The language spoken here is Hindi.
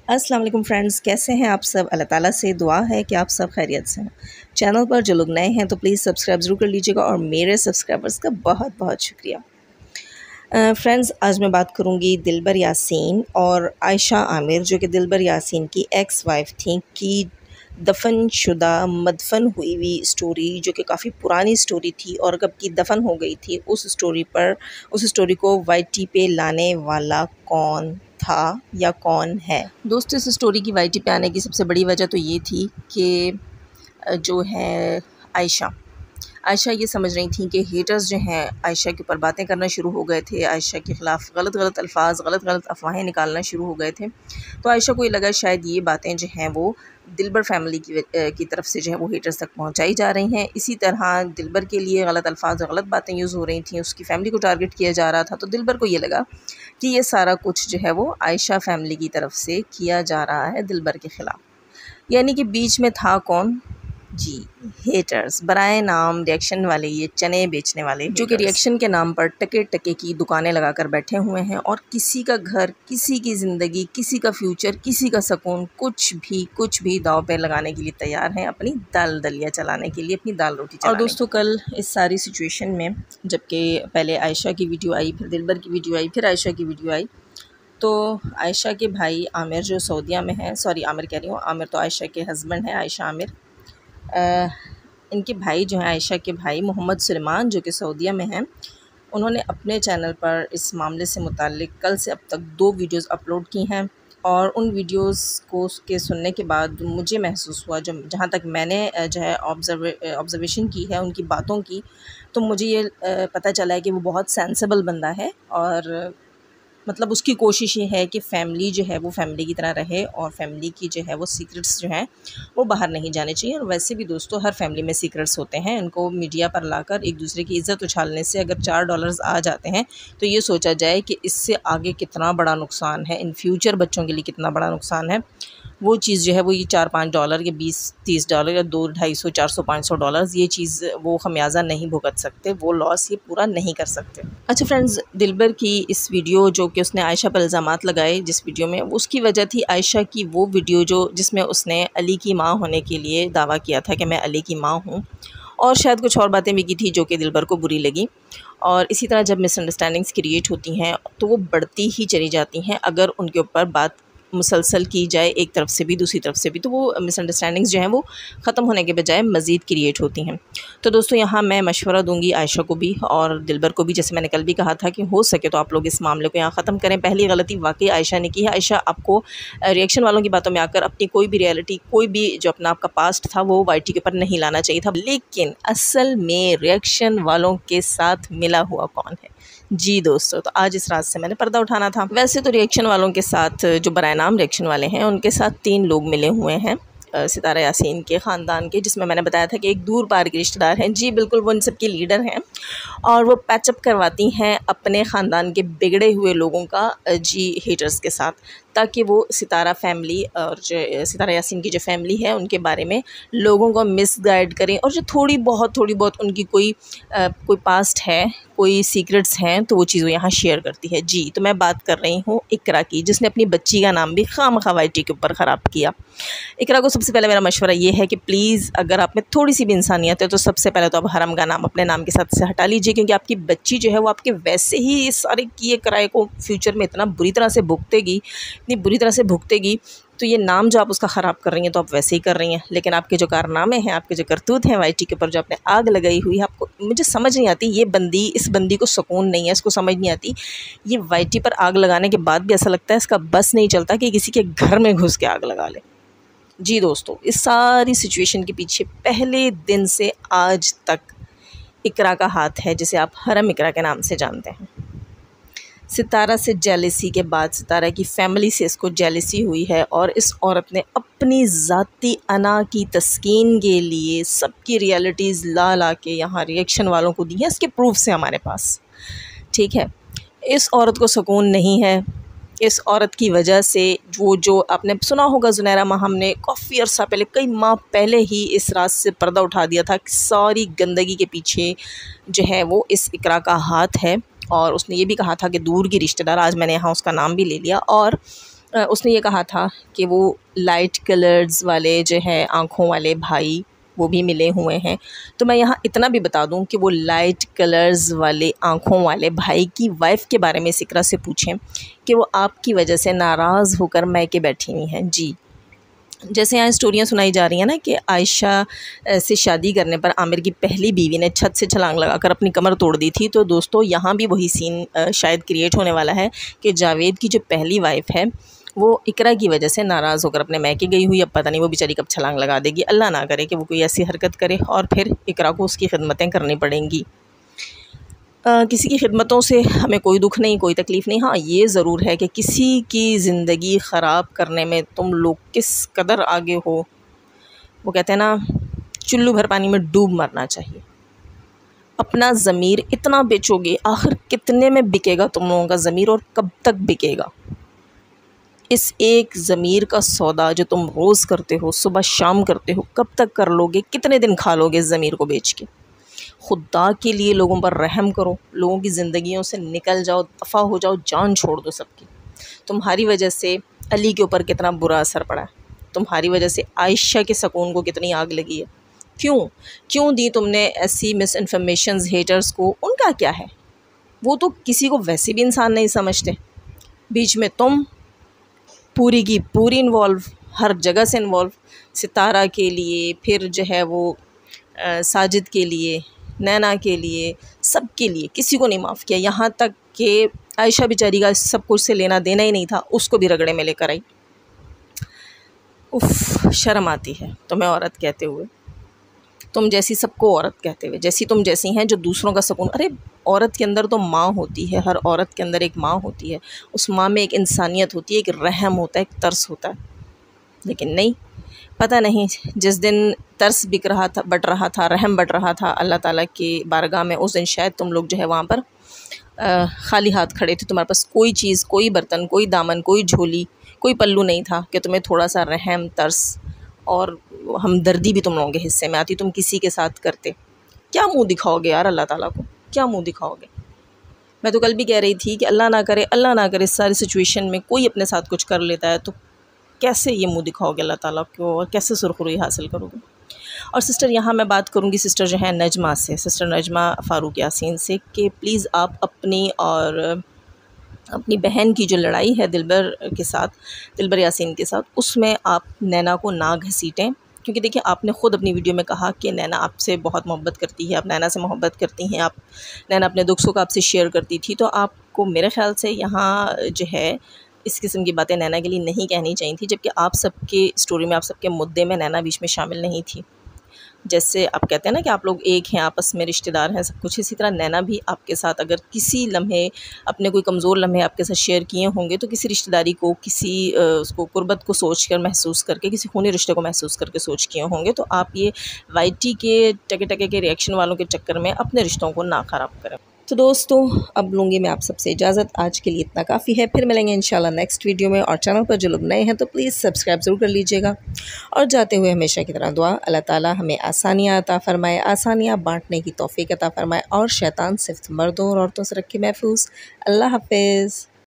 अस्सलाम वालेकुम फ्रेंड्स, कैसे हैं आप सब। अल्लाह ताला से दुआ है कि आप सब खैरियत से हैं। चैनल पर जो लोग नए हैं तो प्लीज़ सब्सक्राइब ज़रूर कर लीजिएगा और मेरे सब्सक्राइबर्स का बहुत बहुत शुक्रिया। फ्रेंड्स, आज मैं बात करूंगी दिलबर यासीन और आयशा आमिर, जो कि दिलबर यासीन की एक्स वाइफ थी, की दफन शुदा मदफन हुई हुई स्टोरी, जो कि काफ़ी पुरानी स्टोरी थी और कब की दफन हो गई थी, उस स्टोरी को वाईटी पे लाने वाला कौन था या कौन है। दोस्तों, इस स्टोरी की वाईटी पे आने की सबसे बड़ी वजह तो ये थी कि जो है आयशा ये समझ रही थी कि हेटर्स जो हैं आयशा के ऊपर बातें करना शुरू हो गए थे, आयशा के ख़िलाफ़ गलत अल्फाज गलत अफवाहें निकालना शुरू हो गए थे। तो आयशा को ये लगा शायद ये बातें जो हैं वो दिलबर फैमिली की तरफ से जो है वो हेटर्स तक पहुंचाई जा रही हैं। इसी तरह दिलबर के लिए गलत अल्फाज और गलत बातें यूज़ हो रही थी, उसकी फ़ैमिली को टारगेट किया जा रहा था। तो दिलबर को ये लगा कि ये सारा कुछ जो है वो आयशा फैमिली की तरफ से किया जा रहा है दिलबर के ख़िलाफ़। यानी कि बीच में था कौन? जी, हेटर्स, बराए नाम रिएक्शन वाले, ये चने बेचने वाले, जो कि रिएक्शन के नाम पर टके टके की दुकानें लगाकर बैठे हुए हैं और किसी का घर, किसी की ज़िंदगी, किसी का फ्यूचर, किसी का सुकून, कुछ भी दाव पे लगाने के लिए तैयार हैं, अपनी दाल दलिया चलाने के लिए, अपनी दाल रोटी चलाने। और दोस्तों, कल इस सारी सिचुएशन में जबकि पहले आयशा की वीडियो आई, फिर दिलबर की वीडियो आई, फिर आयशा की वीडियो आई, तो आयशा के भाई आमिर जो सऊदीया में है, सॉरी आमिर कह रही हूँ, आमिर तो आयशा के हस्बैंड हैं, आयशा आमिर, इनके भाई जो हैं आयशा के भाई मोहम्मद सुलेमान, जो कि सऊदीया में हैं, उन्होंने अपने चैनल पर इस मामले से मुताल्लिक कल से अब तक 2 वीडियोस अपलोड की हैं। और उन वीडियोस को के सुनने के बाद मुझे महसूस हुआ, जो जहाँ तक मैंने जो है ऑब्ज़र्वेशन की है उनकी बातों की, तो मुझे ये पता चला है कि वो बहुत सेंसिबल बंदा है और मतलब उसकी कोशिश ये है कि फ़ैमिली जो है वो फ़ैमिली की तरह रहे और फ़ैमिली की जो है वो सीक्रेट्स जो हैं वो बाहर नहीं जाने चाहिए। और वैसे भी दोस्तों, हर फ़ैमिली में सीक्रेट्स होते हैं, इनको मीडिया पर लाकर एक दूसरे की इज़्ज़त उछालने से अगर $4 आ जाते हैं तो ये सोचा जाए कि इससे आगे कितना बड़ा नुकसान है, इन फ्यूचर बच्चों के लिए कितना बड़ा नुकसान है। वो चीज़ जो है वो ये $4-5 या $20-30 या $200-250-500 ये चीज़ वो खमियाजा नहीं भुगत सकते, वो लॉस ये पूरा नहीं कर सकते। अच्छा फ्रेंड्स, दिलबर की इस वीडियो जो कि उसने आयशा पर इल्ज़ामात लगाए, जिस वीडियो में, उसकी वजह थी आयशा की वो वीडियो जिसमें उसने अली की माँ होने के लिए दावा किया था कि मैं अली की माँ हूँ, और शायद कुछ और बातें भी की थी जो कि दिलबर को बुरी लगी। और इसी तरह जब मिसअंडरस्टैंडिंग्स क्रिएट होती हैं तो वो बढ़ती ही चली जाती हैं अगर उनके ऊपर बात मुसलसल की जाए, एक तरफ से भी दूसरी तरफ से भी, तो वो मिसअंडरस्टैंडिंग्स जो हैं वो ख़त्म होने के बजाय मज़ीद क्रिएट होती हैं। तो दोस्तों, यहाँ मैं मशवरा दूंगी आयशा को भी और दिलबर को भी, जैसे मैंने कल भी कहा था कि हो सके तो आप लोग इस मामले को यहाँ ख़त्म करें। पहली गलती वाकई आयशा ने की है। आयशा, आपको रिएक्शन वालों की बातों में आकर अपनी कोई भी रियलिटी, कोई भी जो अपना आपका पास्ट था वो वाईटी के ऊपर नहीं लाना चाहिए था। लेकिन असल में रिएक्शन वालों के साथ मिला हुआ कौन है? जी दोस्तों, तो आज इस रात से मैंने पर्दा उठाना था। वैसे तो रिएक्शन वालों के साथ, जो बराए नाम रिएक्शन वाले हैं, उनके साथ 3 लोग मिले हुए हैं सितारा यासीन के ख़ानदान के, जिसमें मैंने बताया था कि एक दूर पार के रिश्तेदार हैं। जी बिल्कुल, वो इन सब की लीडर हैं और वो पैचअप करवाती हैं अपने ख़ानदान के बिगड़े हुए लोगों का जी हेटर्स के साथ, ताकि वो सितारा फैमिली और जो सितारा यासीन की जो फैमिली है उनके बारे में लोगों को मिसगाइड करें, और जो थोड़ी बहुत उनकी कोई पास्ट है, कोई सीक्रेट्स हैं, तो वो चीज़ वो यहाँ शेयर करती है। जी, तो मैं बात कर रही हूँ इकरा की, जिसने अपनी बच्ची का नाम भी खामखा वाईटी के ऊपर ख़राब किया। इकरा को सबसे पहले मेरा मशवरा ये है कि प्लीज़, अगर आप में थोड़ी सी भी इंसानियत है तो सबसे पहले तो आप हरम का नाम अपने नाम के साथ से हटा लीजिए, क्योंकि आपकी बच्ची जो है वो आपके वैसे ही इस सारे किए कराए को फ्यूचर में इतना बुरी तरह से भुगतेगी, तो ये नाम जो आप उसका ख़राब कर रही हैं तो आप वैसे ही कर रही हैं। लेकिन आपके जो कारनामे हैं, आपके जो करतूत हैं वाईटी के ऊपर, जो आपने आग लगाई हुई है, आपको, मुझे समझ नहीं आती, इस बंदी को सुकून नहीं है, इसको समझ नहीं आती। ये वाईटी पर आग लगाने के बाद भी ऐसा लगता है इसका बस नहीं चलता कि किसी के घर में घुस के आग लगा ले। जी दोस्तों, इस सारी सिचुएशन के पीछे पहले दिन से आज तक इकरा का हाथ है, जिसे आप हरम इकरा के नाम से जानते हैं। सितारा से जेलसी के बाद सितारा की फैमिली से इसको जेलसी हुई है और इस औरत ने अपनी ज़ाती अना की तस्कीन के लिए सबकी रियलिटीज़ ला के यहाँ रिएक्शन वालों को दी है। इसके प्रूफ से हमारे पास, ठीक है। इस औरत को सुकून नहीं है। इस औरत की वजह से वो, जो आपने सुना होगा, ज़ुनैरा माहम ने काफ़ी अर्सा पहले, कई माह पहले ही इस रात से पर्दा उठा दिया था कि सारी गंदगी के पीछे जो है वो इस इकरा का हाथ है। और उसने ये भी कहा था कि दूर की रिश्तेदार, आज मैंने यहाँ उसका नाम भी ले लिया, और उसने ये कहा था कि वो लाइट कलर्स वाले जो है आँखों वाले भाई वो भी मिले हुए हैं। तो मैं यहाँ इतना भी बता दूँ कि वो लाइट कलर्स वाले आँखों वाले भाई की वाइफ़ के बारे में इस इकरा से पूछें कि वो आपकी वजह से नाराज़ होकर मैके बैठी हुई हैं। जी, जैसे यहाँ स्टोरियाँ सुनाई जा रही हैं ना कि आयशा से शादी करने पर आमिर की पहली बीवी ने छत से छलांग लगाकर अपनी कमर तोड़ दी थी। तो दोस्तों यहाँ भी वही सीन शायद क्रिएट होने वाला है कि जावेद की जो पहली वाइफ है वो इकरा की वजह से नाराज़ होकर अपने मैके गई हुई। अब पता नहीं वो बेचारी कब छलांग लगा देगी। अल्लाह ना करे कि वो कोई ऐसी हरकत करे और फिर इकरा को उसकी खिदमतें करनी पड़ेंगी। किसी की खिदमतों से हमें कोई दुख नहीं, कोई तकलीफ़ नहीं। हाँ, ये ज़रूर है कि किसी की ज़िंदगी ख़राब करने में तुम लोग किस कदर आगे हो। वो कहते हैं ना, चुल्लू भर पानी में डूब मरना चाहिए। अपना ज़मीर इतना बेचोगे, आखिर कितने में बिकेगा तुम लोगों का ज़मीर और कब तक बिकेगा? इस एक ज़मीर का सौदा जो तुम रोज़ करते हो, सुबह शाम करते हो, कब तक कर लोगे? कितने दिन खा लोगे इस ज़मीर को बेच के? खुदा के लिए लोगों पर रहम करो, लोगों की ज़िंदगियों से निकल जाओ, दफ़ा हो जाओ, जान छोड़ दो सबकी। तुम्हारी वजह से अली के ऊपर कितना बुरा असर पड़ा है, तुम्हारी वजह से आयशा के सुकून को कितनी आग लगी है। क्यों दी तुमने ऐसी मिस इन्फॉर्मेशंस हेटर्स को? उनका क्या है, वो तो किसी को वैसे भी इंसान नहीं समझते। बीच में तुम पूरी की पूरी इन्वॉल्व, हर जगह से इन्वॉल्व, सितारा के लिए, फिर जो है वो साजिद के लिए, नैना के लिए, सब के लिए, किसी को नहीं माफ़ किया। यहाँ तक कि आयशा बेचारी का सब कुछ से लेना देना ही नहीं था, उसको भी रगड़े में लेकर आई। उफ़, शर्म आती है तुम्हें औरत कहते हुए, तुम जैसी सबको औरत कहते हुए, जैसी तुम जैसी हैं जो दूसरों का सुकून। अरे औरत के अंदर तो माँ होती है, हर औरत के अंदर एक माँ होती है, उस माँ में एक इंसानियत होती है, एक रहम होता है, एक तरस होता है। लेकिन नहीं, पता नहीं जिस दिन तरस बिक रहा था, बट रहा था, रहम बट रहा था अल्लाह ताला की बारगाह में, उस दिन शायद तुम लोग जो है वहाँ पर खाली हाथ खड़े थे। तुम्हारे पास कोई चीज़, कोई बर्तन, कोई दामन, कोई झोली, कोई पल्लू नहीं था कि तुम्हें थोड़ा सा रहम, तरस और हमदर्दी भी तुम लोगों के हिस्से में आती, तुम किसी के साथ करते। क्या मुँह दिखाओगे यार अल्लाह ताला को, क्या मुँह दिखाओगे? मैं तो कल भी कह रही थी कि अल्लाह ना करे, अल्लाह ना करे इस सारी सिचुएशन में कोई अपने साथ कुछ कर लेता है तो कैसे ये मुँह दिखाओगे अल्लाह ताला को और कैसे सुरखरुई हासिल करोगे? और सिस्टर, यहाँ मैं बात करूँगी सिस्टर जो है नजमा से, सिस्टर नजमा फ़ारूक यासीन से, कि प्लीज़ आप अपनी और अपनी बहन की जो लड़ाई है दिलबर के साथ, दिलबर यासीन के साथ, उसमें आप नैना को ना घसीटें। क्योंकि देखिए, आपने ख़ुद अपनी वीडियो में कहा कि नैना आपसे बहुत मोहब्बत करती है, आप नैना से मोहब्बत करती हैं, आप नैना अपने दुख सुख आपसे शेयर करती थी। तो आपको मेरे ख़्याल से यहाँ जो है इस किस्म की बातें नैना के लिए नहीं कहनी चाहिए थी, जबकि आप सबके स्टोरी में, आप सबके मुद्दे में नैना बीच में शामिल नहीं थी। जैसे आप कहते हैं ना कि आप लोग एक हैं, आपस में रिश्तेदार हैं, सब कुछ, इसी तरह नैना भी आपके साथ अगर किसी लम्हे, अपने कोई कमज़ोर लम्हे आपके साथ शेयर किए होंगे तो किसी रिश्तेदारी को, किसी उसको कुर्बत को सोच कर, महसूस करके, किसी खूनी रिश्ते को महसूस करके सोच किए होंगे। तो आप ये वाईटी के टके टके के रिएक्शन वालों के चक्कर में अपने रिश्तों को ना ख़राब करें। तो दोस्तों, अब लूँगी मैं आप सबसे इजाज़त। आज के लिए इतना काफ़ी है, फिर मिलेंगे इंशाल्लाह नेक्स्ट वीडियो में। और चैनल पर जो लोग नए हैं तो प्लीज़ सब्सक्राइब ज़रूर कर लीजिएगा। और जाते हुए हमेशा की तरह दुआ, अल्लाह ताला हमें आसानियाँ अता फ़रमाए, आसानियाँ बाँटने की तौफ़ीक़ अता फ़रमाए और शैतान सिर्फ़ मर्दों और औरतों से रखे महफूज़। अल्लाह हाफ़िज़।